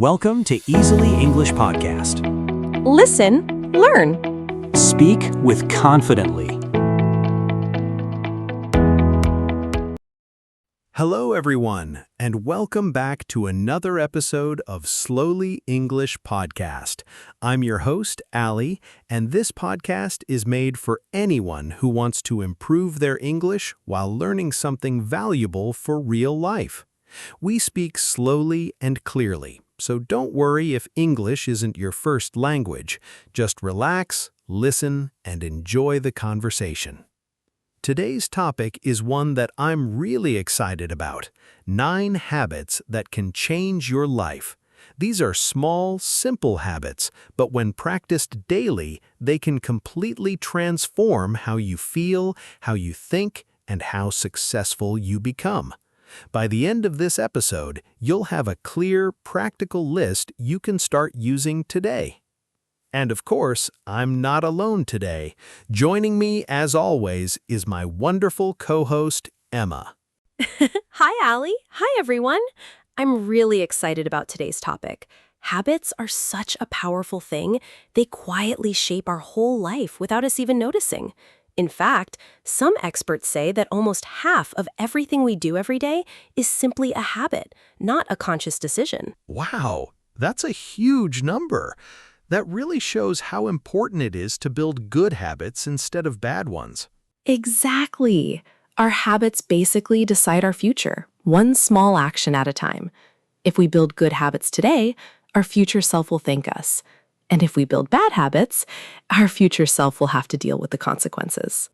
Welcome to Easily English Podcast. Listen, learn. Speak with confidently. Hello, everyone, and welcome back to another episode of Slowly English Podcast. I'm your host, Ali, and this podcast is made for anyone who wants to improve their English while learning something valuable for real life. We speak slowly and clearly, so don't worry if English isn't your first language. Just relax, listen, and enjoy the conversation. Today's topic is one that I'm really excited about: 9 habits that can change your life. These are small, simple habits, but when practiced daily, they can completely transform how you feel, how you think, and how successful you become. By the end of this episode, you'll have a clear, practical list you can start using today. And of course, I'm not alone today. Joining me, as always, is my wonderful co-host, Emma. Hi, Ali. Hi, everyone. I'm really excited about today's topic. Habits are such a powerful thing. They quietly shape our whole life without us even noticing. In fact, some experts say that almost half of everything we do every day is simply a habit, not a conscious decision. Wow, that's a huge number. That really shows how important it is to build good habits instead of bad ones. Exactly. Our habits basically decide our future, one small action at a time. If we build good habits today, our future self will thank us. And if we build bad habits, our future self will have to deal with the consequences.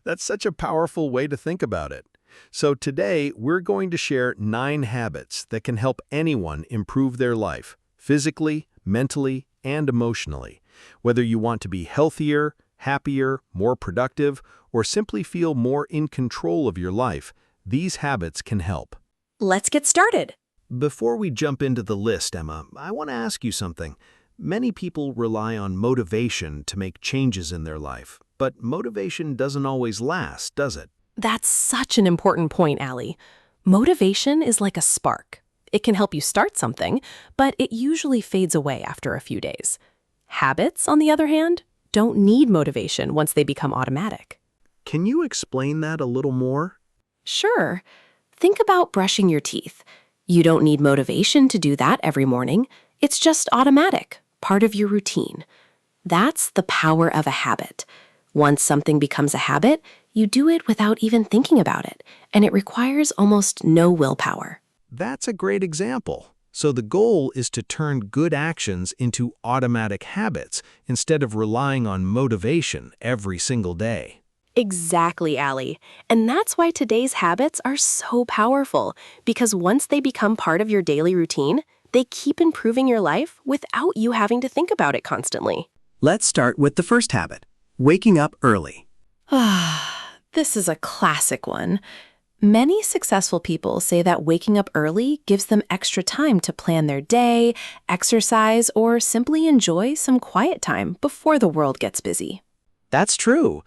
That's such a powerful way to think about it. So today, we're going to share 9 habits that can help anyone improve their life, physically, mentally, and emotionally. Whether you want to be healthier, happier, more productive, or simply feel more in control of your life, these habits can help. Let's get started. Before we jump into the list, Emma, I want to ask you something. Many people rely on motivation to make changes in their life, but motivation doesn't always last, does it? That's such an important point, Ali. Motivation is like a spark. It can help you start something, but it usually fades away after a few days. Habits, on the other hand, don't need motivation once they become automatic. Can you explain that a little more? Sure. Think about brushing your teeth. You don't need motivation to do that every morning. It's just automatic, part of your routine. That's the power of a habit. Once something becomes a habit, you do it without even thinking about it, and it requires almost no willpower. That's a great example. So the goal is to turn good actions into automatic habits instead of relying on motivation every single day. Exactly, Ali. And that's why today's habits are so powerful, because once they become part of your daily routine, they keep improving your life without you having to think about it constantly. Let's start with the first habit, waking up early. This is a classic one. Many successful people say that waking up early gives them extra time to plan their day, exercise, or simply enjoy some quiet time before the world gets busy. That's true.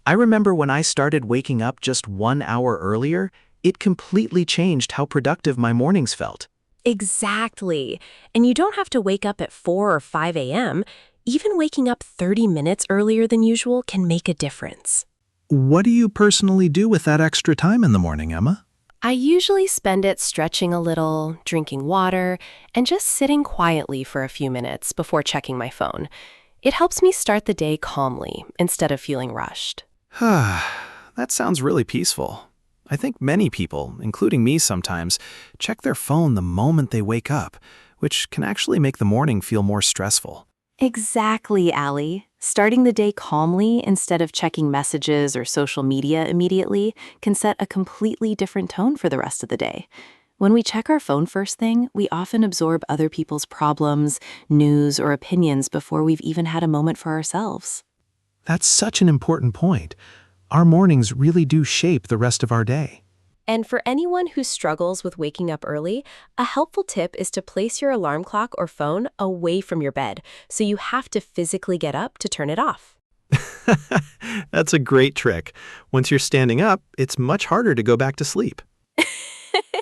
I remember when I started waking up just 1 hour earlier, it completely changed how productive my mornings felt. Exactly. And you don't have to wake up at 4 or 5 a.m. Even waking up 30 minutes earlier than usual can make a difference. What do you personally do with that extra time in the morning, Emma? I usually spend it stretching a little, drinking water, and just sitting quietly for a few minutes before checking my phone. It helps me start the day calmly instead of feeling rushed. That sounds really peaceful. I think many people, including me sometimes, check their phone the moment they wake up, which can actually make the morning feel more stressful. Exactly, Ali. Starting the day calmly instead of checking messages or social media immediately can set a completely different tone for the rest of the day. When we check our phone first thing, we often absorb other people's problems, news, or opinions before we've even had a moment for ourselves. That's such an important point. Our mornings really do shape the rest of our day. And for anyone who struggles with waking up early, a helpful tip is to place your alarm clock or phone away from your bed, so you have to physically get up to turn it off. That's a great trick. Once you're standing up, it's much harder to go back to sleep.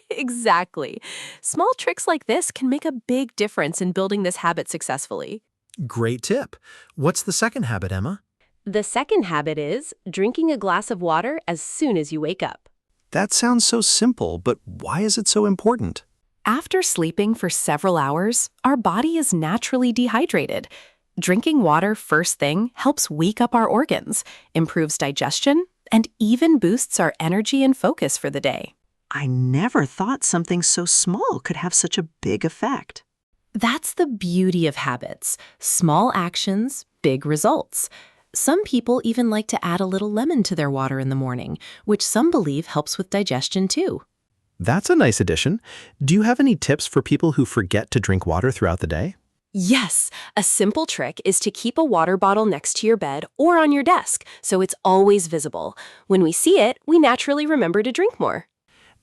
Exactly. Small tricks like this can make a big difference in building this habit successfully. Great tip. What's the second habit, Emma? The second habit is drinking a glass of water as soon as you wake up. That sounds so simple, but why is it so important? After sleeping for several hours, our body is naturally dehydrated. Drinking water first thing helps wake up our organs, improves digestion, and even boosts our energy and focus for the day. I never thought something so small could have such a big effect. That's the beauty of habits. Small actions, big results. Some people even like to add a little lemon to their water in the morning, which some believe helps with digestion too. That's a nice addition. Do you have any tips for people who forget to drink water throughout the day? Yes, a simple trick is to keep a water bottle next to your bed or on your desk so it's always visible. When we see it, we naturally remember to drink more.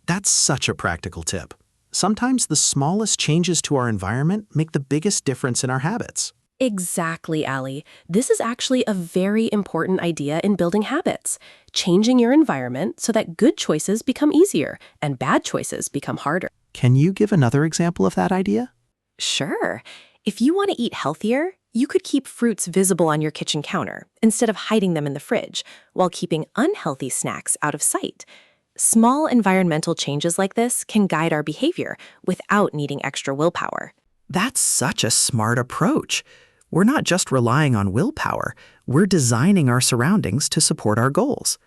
That's such a practical tip. Sometimes the smallest changes to our environment make the biggest difference in our habits. Exactly, Allie. This is actually a very important idea in building habits. Changing your environment so that good choices become easier and bad choices become harder. Can you give another example of that idea? Sure. If you want to eat healthier, you could keep fruits visible on your kitchen counter instead of hiding them in the fridge, while keeping unhealthy snacks out of sight. Small environmental changes like this can guide our behavior without needing extra willpower. That's such a smart approach. We're not just relying on willpower, we're designing our surroundings to support our goals.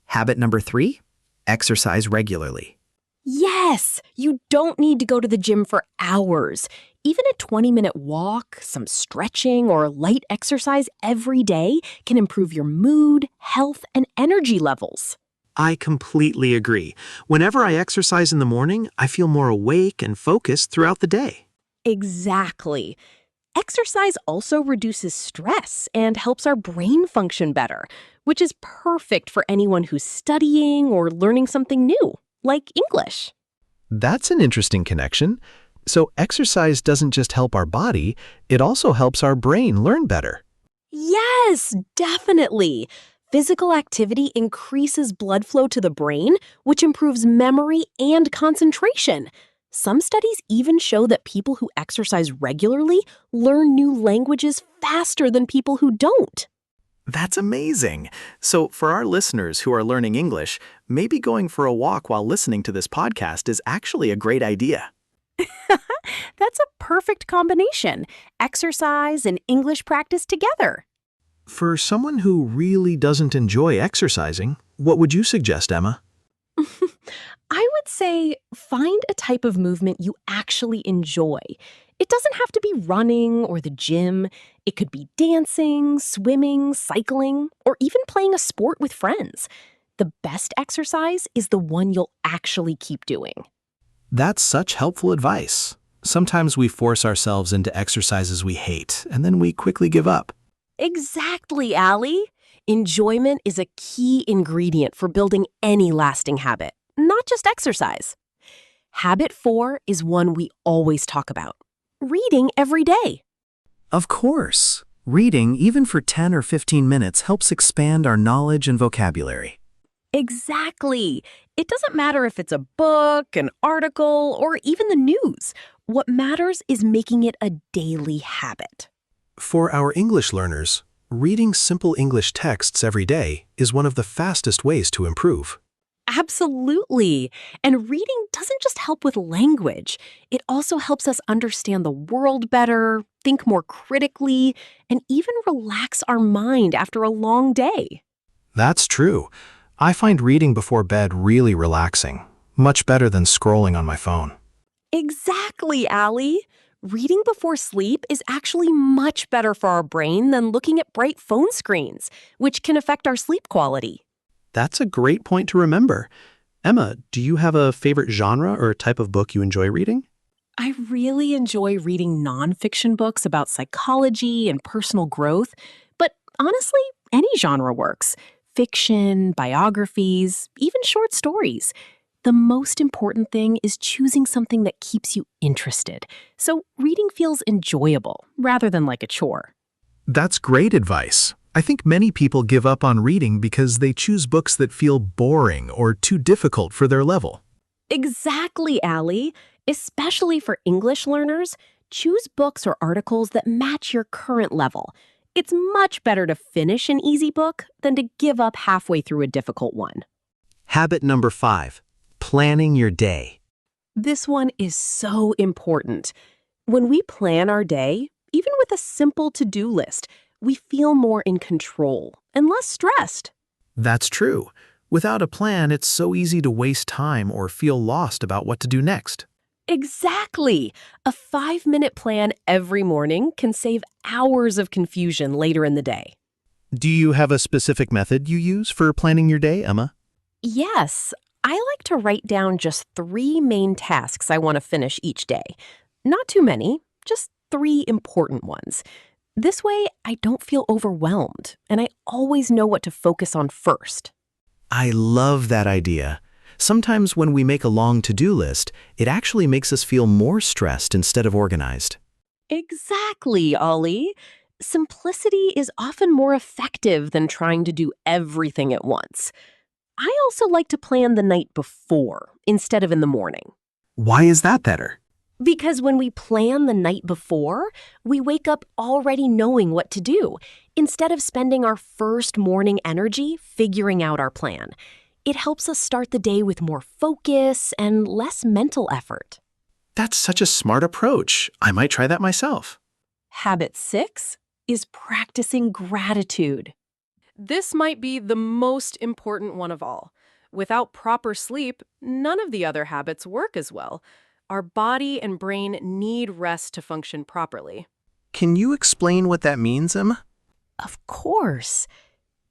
Habit number 3, exercise regularly. Yes! You don't need to go to the gym for hours. Even a 20-minute walk, some stretching, or light exercise every day can improve your mood, health, and energy levels. I completely agree. Whenever I exercise in the morning, I feel more awake and focused throughout the day. Exactly. Exercise also reduces stress and helps our brain function better, which is perfect for anyone who's studying or learning something new, like English. That's an interesting connection. So exercise doesn't just help our body, it also helps our brain learn better. Yes, definitely. Physical activity increases blood flow to the brain, which improves memory and concentration. Some studies even show that people who exercise regularly learn new languages faster than people who don't. That's amazing. So for our listeners who are learning English, maybe going for a walk while listening to this podcast is actually a great idea. That's a perfect combination. Exercise and English practice together. For someone who really doesn't enjoy exercising, what would you suggest, Emma? I would say find a type of movement you actually enjoy. It doesn't have to be running or the gym. It could be dancing, swimming, cycling, or even playing a sport with friends. The best exercise is the one you'll actually keep doing. That's such helpful advice. Sometimes we force ourselves into exercises we hate, and then we quickly give up. Exactly, Allie. Enjoyment is a key ingredient for building any lasting habit, not just exercise. Habit 4 is one we always talk about. Reading every day. Of course, reading, even for 10 or 15 minutes, helps expand our knowledge and vocabulary. Exactly. It doesn't matter if it's a book, an article, or even the news. What matters is making it a daily habit. For our English learners, reading simple English texts every day is one of the fastest ways to improve. Absolutely. And reading doesn't just help with language. It also helps us understand the world better, think more critically, and even relax our mind after a long day. That's true. I find reading before bed really relaxing, much better than scrolling on my phone. Exactly, Allie. Reading before sleep is actually much better for our brain than looking at bright phone screens, which can affect our sleep quality. That's a great point to remember. Emma, do you have a favorite genre or type of book you enjoy reading? I really enjoy reading nonfiction books about psychology and personal growth, but honestly, any genre works. Fiction, biographies, even short stories. The most important thing is choosing something that keeps you interested, so reading feels enjoyable rather than like a chore. That's great advice. I think many people give up on reading because they choose books that feel boring or too difficult for their level. Exactly, Allie. Especially for English learners, choose books or articles that match your current level. It's much better to finish an easy book than to give up halfway through a difficult one. Habit number 5, planning your day. This one is so important. When we plan our day, even with a simple to-do list, we feel more in control and less stressed. That's true. Without a plan, it's so easy to waste time or feel lost about what to do next. Exactly. A 5-minute plan every morning can save hours of confusion later in the day. Do you have a specific method you use for planning your day, Emma? Yes, I like to write down just 3 main tasks I want to finish each day. Not too many, just 3 important ones. This way, I don't feel overwhelmed, and I always know what to focus on first. I love that idea. Sometimes when we make a long to-do list, it actually makes us feel more stressed instead of organized. Exactly, Ollie. Simplicity is often more effective than trying to do everything at once. I also like to plan the night before instead of in the morning. Why is that better? Because when we plan the night before, we wake up already knowing what to do, instead of spending our first morning energy figuring out our plan. It helps us start the day with more focus and less mental effort. That's such a smart approach. I might try that myself. Habit 6 is practicing gratitude. This might be the most important one of all. Without proper sleep, none of the other habits work as well. Our body and brain need rest to function properly. Can you explain what that means, Emma? Of course.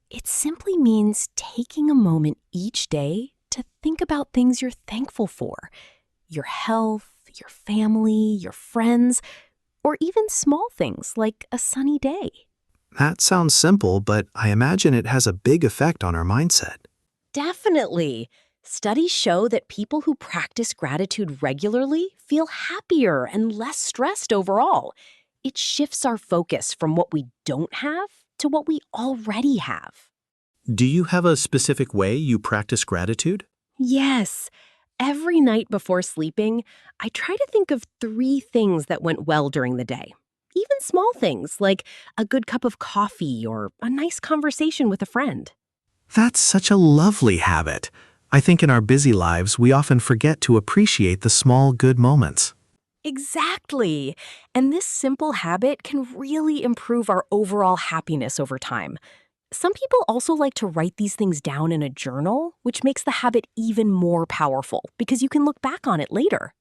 It simply means taking a moment each day to think about things you're thankful for. Your health, your family, your friends, or even small things like a sunny day. That sounds simple, but I imagine it has a big effect on our mindset. Definitely. Studies show that people who practice gratitude regularly feel happier and less stressed overall. It shifts our focus from what we don't have to what we already have. Do you have a specific way you practice gratitude? Yes. Every night before sleeping, I try to think of 3 things that went well during the day. Even small things like a good cup of coffee or a nice conversation with a friend. That's such a lovely habit. I think in our busy lives, we often forget to appreciate the small good moments. Exactly. And this simple habit can really improve our overall happiness over time. Some people also like to write these things down in a journal, which makes the habit even more powerful because you can look back on it later.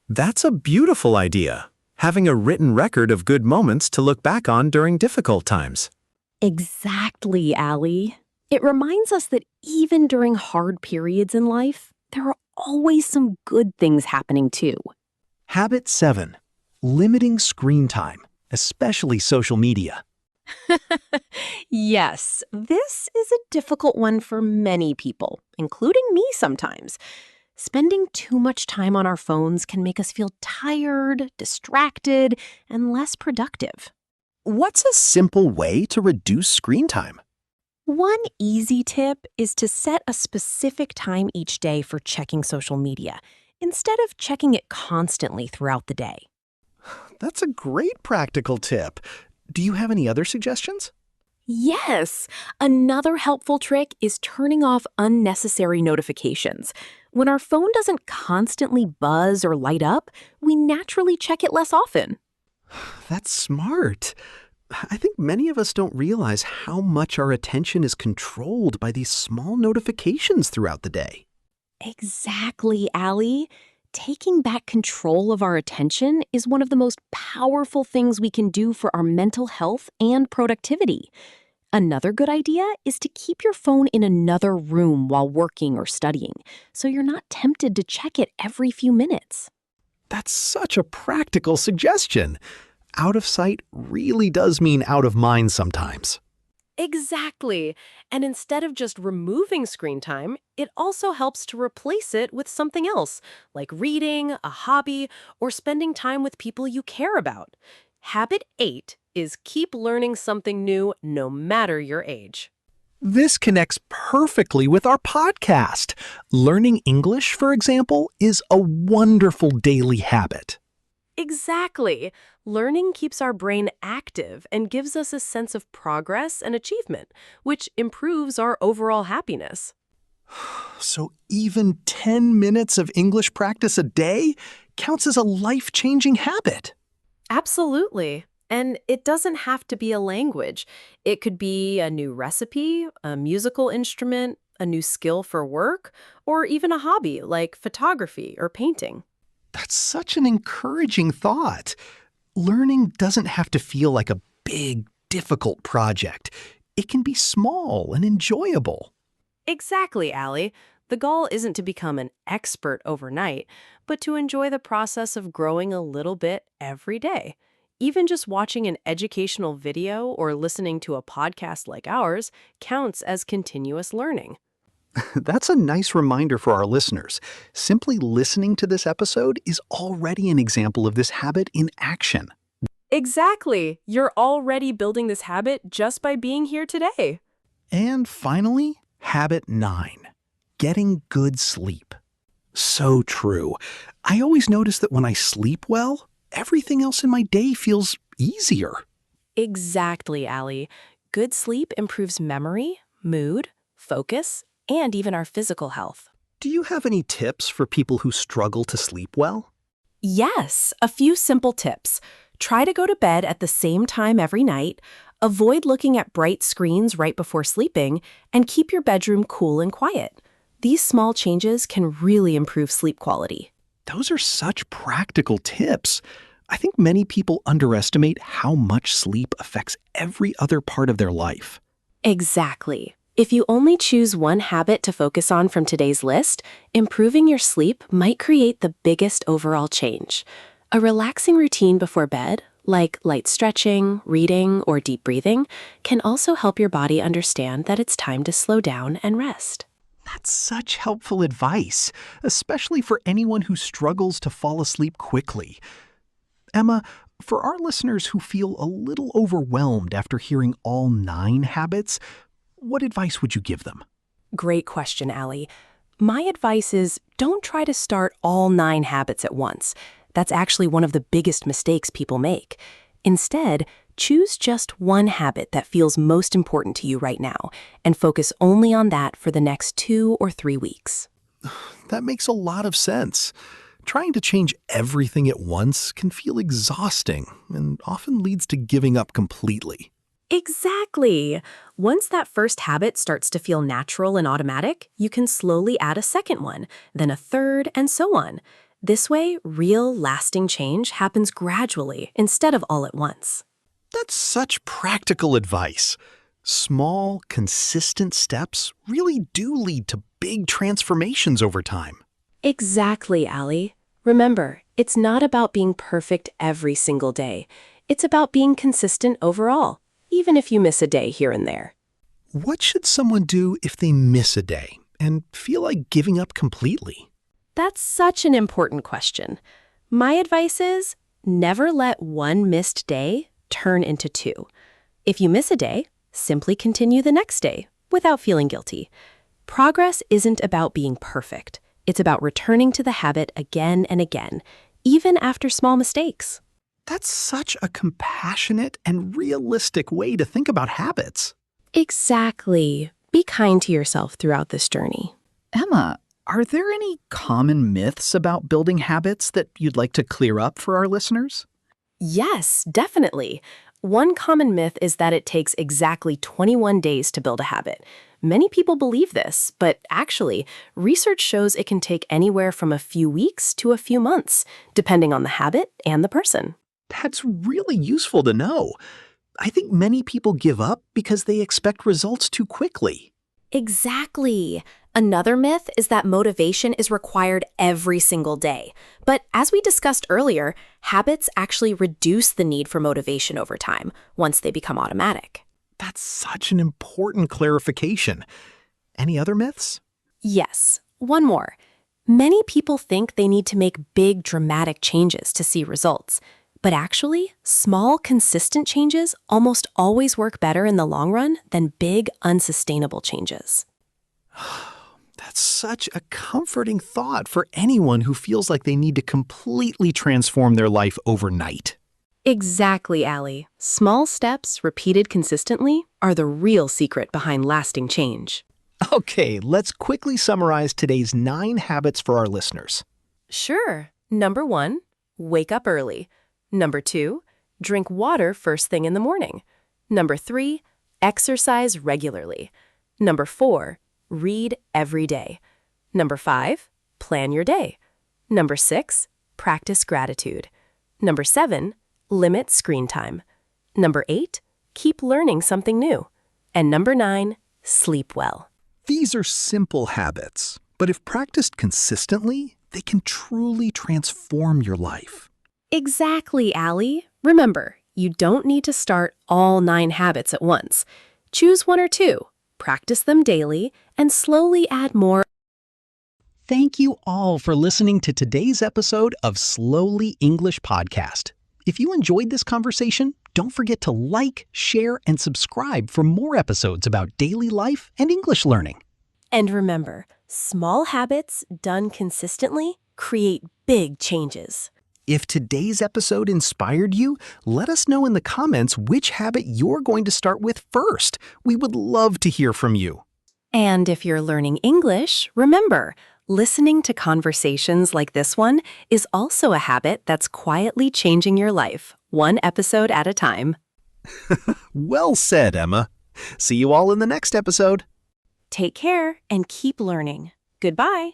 That's a beautiful idea. Having a written record of good moments to look back on during difficult times. Exactly, Allie. It reminds us that even during hard periods in life, there are always some good things happening too. Habit 7. Limiting screen time, especially social media. Yes, this is a difficult one for many people, including me sometimes. Spending too much time on our phones can make us feel tired, distracted, and less productive. What's a simple way to reduce screen time? One easy tip is to set a specific time each day for checking social media, instead of checking it constantly throughout the day. That's a great practical tip. Do you have any other suggestions? Yes! Another helpful trick is turning off unnecessary notifications. When our phone doesn't constantly buzz or light up, we naturally check it less often. That's smart. I think many of us don't realize how much our attention is controlled by these small notifications throughout the day. Exactly, Allie. Taking back control of our attention is one of the most powerful things we can do for our mental health and productivity. Another good idea is to keep your phone in another room while working or studying, so you're not tempted to check it every few minutes. That's such a practical suggestion. Out of sight really does mean out of mind sometimes. Exactly. And instead of just removing screen time, it also helps to replace it with something else, like reading, a hobby, or spending time with people you care about. Habit 8 is keep learning something new no matter your age. This connects perfectly with our podcast. Learning English, for example, is a wonderful daily habit. Exactly. Learning keeps our brain active and gives us a sense of progress and achievement, which improves our overall happiness. So even 10 minutes of English practice a day counts as a life-changing habit. Absolutely. And it doesn't have to be a language. It could be a new recipe, a musical instrument, a new skill for work, or even a hobby like photography or painting. That's such an encouraging thought. Learning doesn't have to feel like a big, difficult project. It can be small and enjoyable. Exactly, Allie. The goal isn't to become an expert overnight, but to enjoy the process of growing a little bit every day. Even just watching an educational video or listening to a podcast like ours counts as continuous learning. That's a nice reminder for our listeners. Simply listening to this episode is already an example of this habit in action. Exactly. You're already building this habit just by being here today. And finally, habit 9, getting good sleep. So true. I always notice that when I sleep well, everything else in my day feels easier. Exactly, Allie. Good sleep improves memory, mood, focus, and even our physical health. Do you have any tips for people who struggle to sleep well? Yes, a few simple tips. Try to go to bed at the same time every night, avoid looking at bright screens right before sleeping, and keep your bedroom cool and quiet. These small changes can really improve sleep quality. Those are such practical tips. I think many people underestimate how much sleep affects every other part of their life. Exactly. If you only choose one habit to focus on from today's list, improving your sleep might create the biggest overall change. A relaxing routine before bed, like light stretching, reading, or deep breathing, can also help your body understand that it's time to slow down and rest. That's such helpful advice, especially for anyone who struggles to fall asleep quickly. Emma, for our listeners who feel a little overwhelmed after hearing all 9 habits, what advice would you give them? Great question, Allie. My advice is don't try to start all 9 habits at once. That's actually one of the biggest mistakes people make. Instead, choose just one habit that feels most important to you right now and focus only on that for the next 2 or 3 weeks. That makes a lot of sense. Trying to change everything at once can feel exhausting and often leads to giving up completely. Exactly. Once that first habit starts to feel natural and automatic, you can slowly add a second one, then a third, and so on. This way, real, lasting change happens gradually instead of all at once. That's such practical advice. Small, consistent steps really do lead to big transformations over time. Exactly, Allie. Remember, it's not about being perfect every single day. It's about being consistent overall, even if you miss a day here and there. What should someone do if they miss a day and feel like giving up completely? That's such an important question. My advice is never let one missed day turn into 2. If you miss a day, simply continue the next day without feeling guilty. Progress isn't about being perfect. It's about returning to the habit again and again, even after small mistakes. That's such a compassionate and realistic way to think about habits. Exactly. Be kind to yourself throughout this journey. Emma, are there any common myths about building habits that you'd like to clear up for our listeners? Yes, definitely. One common myth is that it takes exactly 21 days to build a habit. Many people believe this, but actually, research shows it can take anywhere from a few weeks to a few months, depending on the habit and the person. That's really useful to know. I think many people give up because they expect results too quickly. Exactly. Another myth is that motivation is required every single day. But as we discussed earlier, habits actually reduce the need for motivation over time once they become automatic. That's such an important clarification. Any other myths? Yes, one more. Many people think they need to make big, dramatic changes to see results. But actually, small, consistent changes almost always work better in the long run than big, unsustainable changes. That's such a comforting thought for anyone who feels like they need to completely transform their life overnight. Exactly, Allie. Small steps, repeated consistently, are the real secret behind lasting change. Okay, let's quickly summarize today's 9 habits for our listeners. Sure. Number 1, wake up early. Number 2, drink water first thing in the morning. Number 3, exercise regularly. Number 4, read every day. Number 5, plan your day. Number 6, practice gratitude. Number 7, limit screen time. Number 8, keep learning something new. And number 9, sleep well. These are simple habits, but if practiced consistently, they can truly transform your life. Exactly, Allie. Remember, you don't need to start all 9 habits at once. Choose 1 or 2, practice them daily, and slowly add more. Thank you all for listening to today's episode of Slowly English Podcast. If you enjoyed this conversation, don't forget to like, share, and subscribe for more episodes about daily life and English learning. And remember, small habits done consistently create big changes. If today's episode inspired you, let us know in the comments which habit you're going to start with first. We would love to hear from you. And if you're learning English, remember, listening to conversations like this one is also a habit that's quietly changing your life, one episode at a time. Well said, Emma. See you all in the next episode. Take care and keep learning. Goodbye.